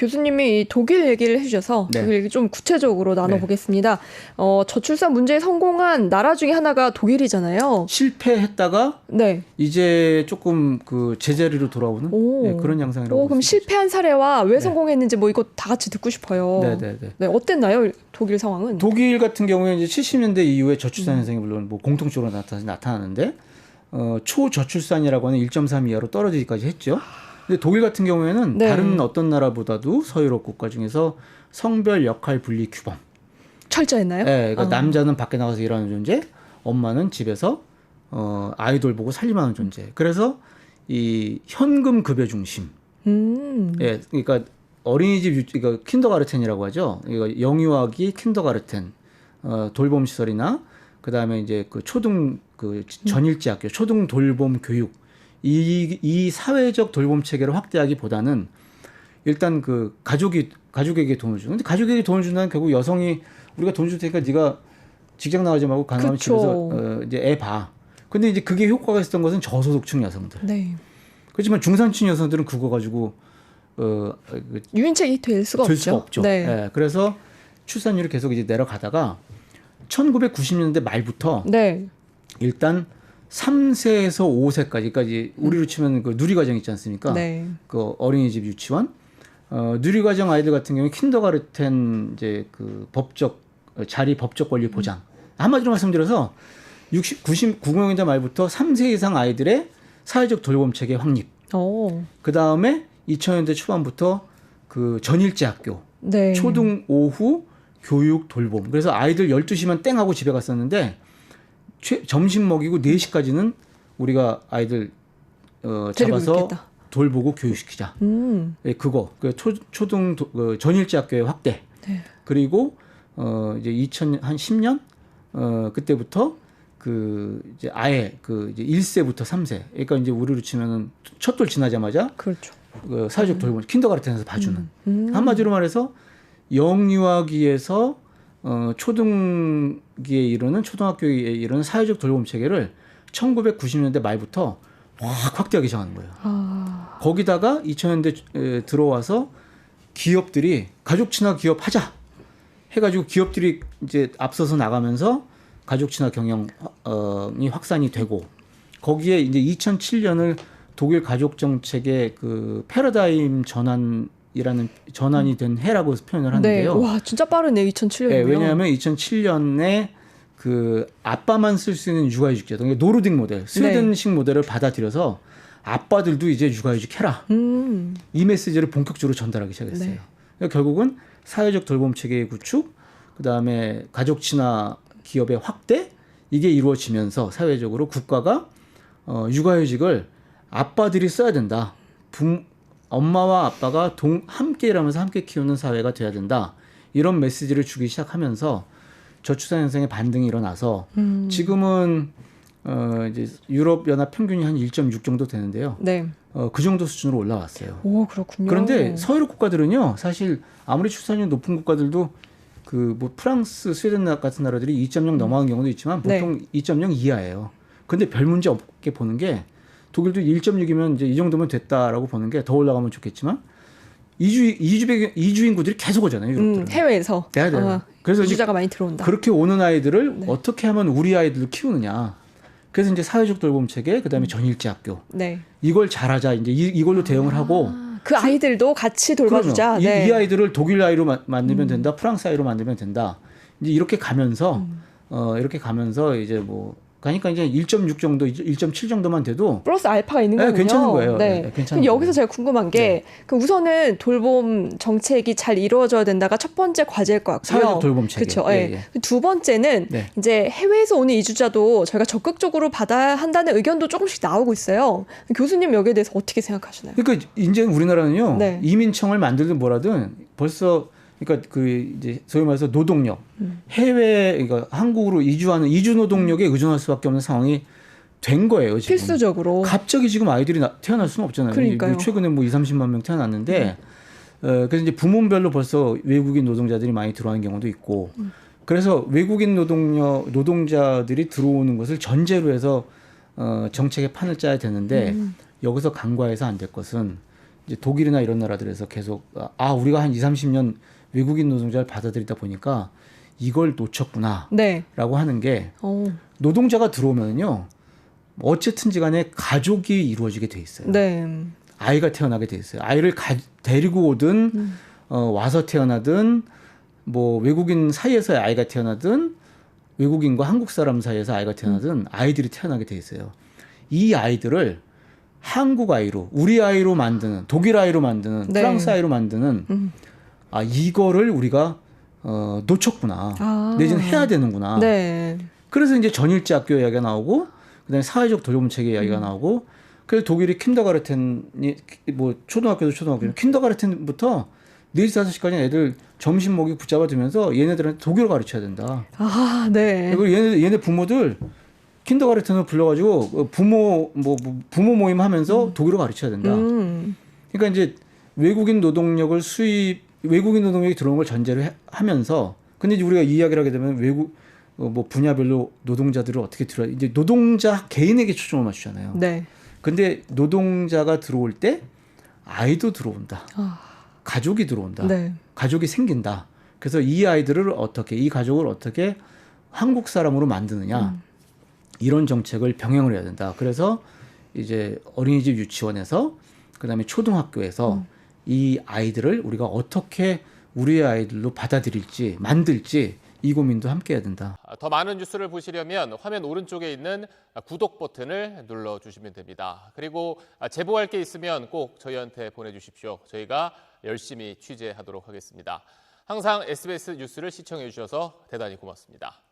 교수님이 이 독일 얘기를 해주셔서 네. 독일 얘기 좀 구체적으로 나눠보겠습니다. 저출산 문제에 성공한 나라 중에 하나가 독일이잖아요. 실패했다가 네. 이제 조금 그 제자리로 돌아오는 네, 그런 양상이라고. 그럼 실패한 사례와 왜 네. 성공했는지 뭐 이거 다 같이 듣고 싶어요. 네네네. 네, 어땠나요? 독일 상황은? 독일 같은 경우에 이제 70년대 이후에 저출산 현상이 물론 뭐 공통적으로 나타나는데 초저출산이라고 하는 1.3 이하로 떨어지기까지 했죠. 근데 독일 같은 경우에는 네. 다른 어떤 나라보다도 서유럽 국가 중에서 성별 역할 분리 규범. 철저했나요? 네, 그러니까 남자는 밖에 나가서 일하는 존재, 엄마는 집에서 아이돌 보고 살림하는 존재. 그래서 이 현금 급여 중심. 예, 그러니까 어린이집 그러니까 킨더가르텐이라고 하죠. 이거 영유아기 킨더가르텐 돌봄 시설이나 그다음에 이제 그 초등 그 전일제 학교 초등 돌봄 교육 이 사회적 돌봄 체계를 확대하기보다는 일단 그 가족에게 돈을 주는. 근데 가족에게 돈을 준다는 결국 여성이 우리가 돈 줄 테니까 네가 직장 나가지 말고 가능하면 집에서 이제 애 봐. 근데 이제 그게 효과가 있었던 것은 저소득층 여성들. 네. 그렇지만 중산층 여성들은 그거 가지고 유인책이 될 수가 없죠. 네. 네. 그래서 출산율이 계속 이제 내려가다가 1990년대 말부터 네. 일단 3세에서 5세까지까지 우리로 치면 그 누리과정 있지 않습니까? 네. 그 어린이집 유치원 누리과정 아이들 같은 경우에 킨더가르텐 이제 그 법적 권리 보장. 한마디로 말씀드려서 90년대 말부터 3세 이상 아이들의 사회적 돌봄 체계 확립. 그 다음에 2000년대 초반부터 그 전일제 학교, 네. 초등 오후 교육 돌봄. 그래서 아이들 12시면 땡 하고 집에 갔었는데 점심 먹이고 4시까지는 우리가 아이들 잡아서 있겠다. 돌보고 교육시키자. 예, 그거 그 초등 전일제 학교의 확대. 네. 그리고 이제 2010년 그때부터 그 이제 아예 그 이제 1세부터 3세. 그러니까 이제 우리로 치면은 첫 돌 지나자마자 그렇죠. 그 사회적 돌봄 킨더가르텐에서 봐주는. 한마디로 말해서 영유아기에서 초등기에 이르는 초등학교에 이르는 사회적 돌봄 체계를 1990년대 말부터 확 확대하기 시작하는 거예요. 거기다가 2000년대 들어와서 기업들이 가족 친화 기업 하자 해가지고 기업들이 이제 앞서서 나가면서 가족 친화 경영이 확산이 되고 거기에 이제 2007년을 독일 가족 정책의 그 패러다임 전환이 된 해라고 표현을 하는데요. 네. 와, 진짜 빠르네. 2007년이면. 네, 왜냐하면 2007년에 그 아빠만 쓸 수 있는 육아휴직 제도, 그러니까 노르딕 모델, 스웨덴식 모델을 받아들여서 아빠들도 이제 육아휴직 해라. 이 메시지를 본격적으로 전달하기 시작했어요. 네. 그러니까 결국은 사회적 돌봄 체계의 구축, 그다음에 가족 친화 기업의 확대 이게 이루어지면서 사회적으로 국가가 육아휴직을 아빠들이 써야 된다. 엄마와 아빠가 함께 일하면서 함께 키우는 사회가 돼야 된다. 이런 메시지를 주기 시작하면서 저출산 현상의 반등이 일어나서 지금은 이제 유럽 연합 평균이 한 1.6 정도 되는데요. 네. 그 정도 수준으로 올라왔어요. 오, 그렇군요. 그런데 서유럽 국가들은요, 사실 아무리 출산율 높은 국가들도 그 뭐 프랑스, 스웨덴 같은 나라들이 2.0 넘어간 경우도 있지만 보통 네. 2.0 이하예요. 근데 별 문제 없게 보는 게 독일도 1.6이면 이제 이 정도면 됐다라고 보는 게 더 올라가면 좋겠지만 이주 인구들이 계속 오잖아요. 유럽들은. 해외에서. 네. 그래서 이주자가 많이 들어온다. 그렇게 오는 아이들을 어떻게 하면 우리 아이들을 키우느냐. 그래서 이제 사회적 돌봄 체계, 그다음에 전일제 학교. 네. 이걸 잘하자. 이제 이걸로 대응을 하고. 그 아이들도 같이 돌봐주자. 네. 이 아이들을 독일 아이로 만들면 된다. 프랑스 아이로 만들면 된다. 이제 이렇게 가면서 이제 뭐 가니까 이제 1.6 정도, 1.7 정도만 돼도 플러스 알파가 있는 거군요. 괜찮은 거예요. 네. 괜찮은 여기서 거예요. 제가 궁금한 게 그 우선은 돌봄 정책이 잘 이루어져야 된다가 첫 번째 과제일 것 같고요. 사회적 돌봄 체계. 그렇죠. 예. 두 번째는 이제 해외에서 오는 이주자도 저희가 적극적으로 받아야 한다는 의견도 조금씩 나오고 있어요. 교수님 여기에 대해서 어떻게 생각하시나요? 그러니까 이제 우리나라는요. 이민청을 만들든 뭐라든 벌써 그러니까 그 이제 소위 말해서 노동력, 해외 그러니까 한국으로 이주하는 이주 노동력에 의존할 수밖에 없는 상황이 된 거예요. 지금. 필수적으로. 갑자기 지금 아이들이 태어날 수는 없잖아요. 그러니까요. 최근에 뭐 2-30만 명 태어났는데 그래서 이제 부문별로 벌써 외국인 노동자들이 많이 들어오는 경우도 있고 그래서 외국인 노동자들이 들어오는 것을 전제로 해서 정책의 판을 짜야 되는데 여기서 간과해서 안 될 것은 이제 독일이나 이런 나라들에서 계속 우리가 한 30년 외국인 노동자를 받아들이다 보니까 이걸 놓쳤구나라고 네. 하는 게 노동자가 들어오면요. 어쨌든지 간에 가족이 이루어지게 돼 있어요. 네. 아이가 태어나게 돼 있어요. 아이를 데리고 오든 와서 태어나든 뭐 외국인 사이에서 아이가 태어나든 외국인과 한국 사람 사이에서 아이가 태어나든 아이들이 태어나게 돼 있어요. 이 아이들을 한국 아이로, 우리 아이로 만드는, 독일 아이로 만드는, 네. 프랑스 아이로 만드는 이거를 우리가 놓쳤구나. 내지는 해야 되는구나. 네. 그래서 이제 전일제 학교 이야기가 나오고 그다음에 사회적 돌봄 체계 이야기가 나오고 그래서 독일이 킨더가르텐이 뭐 초등학교도 킨더가르텐부터 4시 5시까지 애들 점심 먹이 붙잡아 두면서 얘네들한테 독일어 가르쳐야 된다. 네. 그리고 얘네 부모들 킨더가르텐을 불러가지고 부모 모임 하면서 독일어 가르쳐야 된다. 그러니까 이제 외국인 노동력이 들어오는 걸 전제로 하면서 근데 이제 우리가 이 이야기를 하게 되면 외국 뭐 분야별로 노동자들을 어떻게 들어야 이제 노동자 개인에게 초점을 맞추잖아요. 네. 근데 노동자가 들어올 때 아이도 들어온다. 가족이 들어온다. 네. 가족이 생긴다. 그래서 이 가족을 어떻게 한국 사람으로 만드느냐. 이런 정책을 병행을 해야 된다. 그래서 이제 어린이집 유치원에서 그다음에 초등학교에서 이 아이들을 우리가 어떻게 우리의 아이들로 받아들일지 만들지 이 고민도 함께 해야 된다. 더 많은 뉴스를 보시려면 화면 오른쪽에 있는 구독 버튼을 눌러주시면 됩니다. 그리고 제보할 게 있으면 꼭 저희한테 보내주십시오. 저희가 열심히 취재하도록 하겠습니다. 항상 SBS 뉴스를 시청해 주셔서 대단히 고맙습니다.